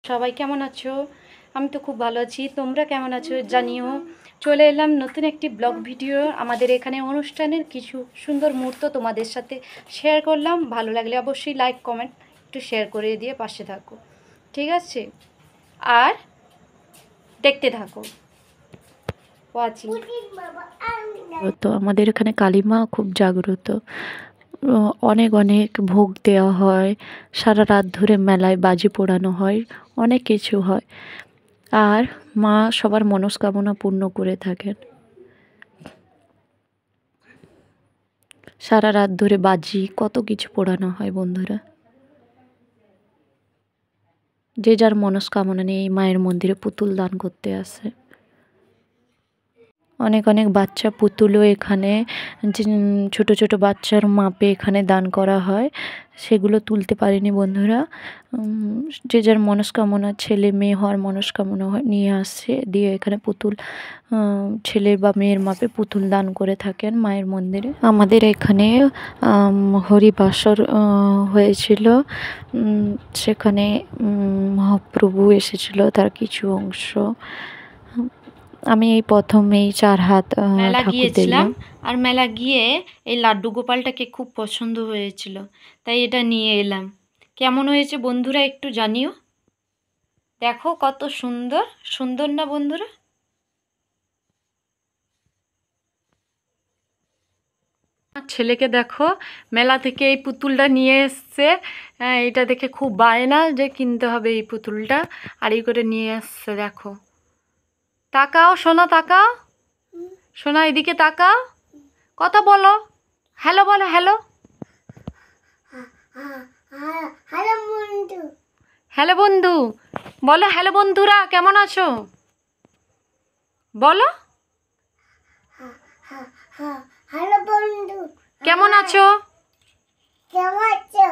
সবাই কেমন আছো? আমি তো খুব ভালো আছি। তোমরা কেমন আছো জানিও। চলে এলাম নতুন একটি ব্লগ ভিডিও। আমাদের এখানে অনুষ্ঠানের কিছু সুন্দর মুহূর্ত তোমাদের সাথে শেয়ার করলাম। ভালো লাগলে অবশ্যই লাইক কমেন্ট একটু শেয়ার করে দিয়ে পাশে থাকো, ঠিক আছে? আর দেখতে থাকো, ওয়াচিং। তো আমাদের এখানে কালীমা খুব জাগ্রত। অনেক অনেক ভোগ দেওয়া হয়, সারা রাত ধরে মেলায় বাজি পোড়ানো হয়, অনেক কিছু হয়। আর মা সবার মনস্কামনা পূর্ণ করে থাকেন। সারা রাত ধরে বাজি কত কিছু পোড়ানো হয় বন্ধুরা। যে যার মনস্কামনা নিয়ে এই মায়ের মন্দিরে পুতুল দান করতে আসে। অনেক অনেক বাচ্চা পুতুলও এখানে ছোট ছোট বাচ্চার মাপে এখানে দান করা হয়। সেগুলো তুলতে পারেনি বন্ধুরা। যে যার মনস্কামনা, ছেলে মেয়ে হওয়ার মনস্কামনা নিয়ে আসছে, দিয়ে এখানে পুতুল ছেলে বা মেয়ের মাপে পুতুল দান করে থাকেন মায়ের মন্দিরে। আমাদের এখানে হরিবাসর হয়েছিল, সেখানে মহাপ্রভু এসেছিল, তার কিছু অংশ। আমি এই প্রথম এই 4 হাত মেলা গিয়েছিলাম, আর মেলা গিয়ে এই লাড্ডু গোপালটাকে খুব পছন্দ হয়েছিল, তাই এটা নিয়ে এলাম। কেমন হয়েছে বন্ধুরা একটু জানিও। দেখো কত সুন্দর, সুন্দর না বন্ধুরা? ছেলেকে দেখো মেলা থেকে এই পুতুলটা নিয়ে এসছে। এটা দেখে খুব বায়না যে কিনতে হবে এই পুতুলটা, আর এই করে নিয়ে এসছে। দেখো, তাকাও সোনা, তাকাও সোনা, এদিকে তাকাও, কথা বলো, হ্যালো বলো, হ্যালো। হ্যালো বন্ধু বলো, হ্যালো বন্ধুরা কেমন আছো বলো। হ্যালো বন্ধু, কেমন আছো? কেমন আছো?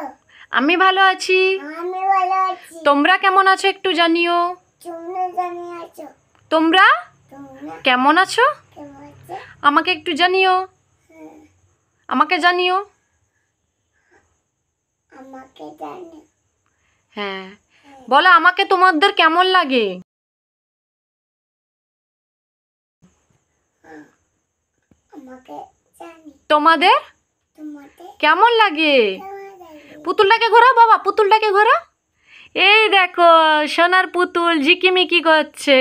আমি ভালো আছি। আমি ভালো আছি। তোমরা কেমন আছো একটু জানিও। তোমরা জানি আছো? তোমরা তোমরা কেমন আছো কেমন আছো? আমাকে একটু জানিও, আমাকে জানিও। আমাকে জানি। হ্যাঁ বলো, আমাকে তোমাদের কেমন লাগে? আমাকে জানি। তোমাদের তোমাদের কেমন লাগে? কেমন লাগে? পুতুলটাকে ঘোরাও বাবা, পুতুলটাকে ঘোরাও। এই দেখো সোনার পুতুল ঝিকিমিকি করছে।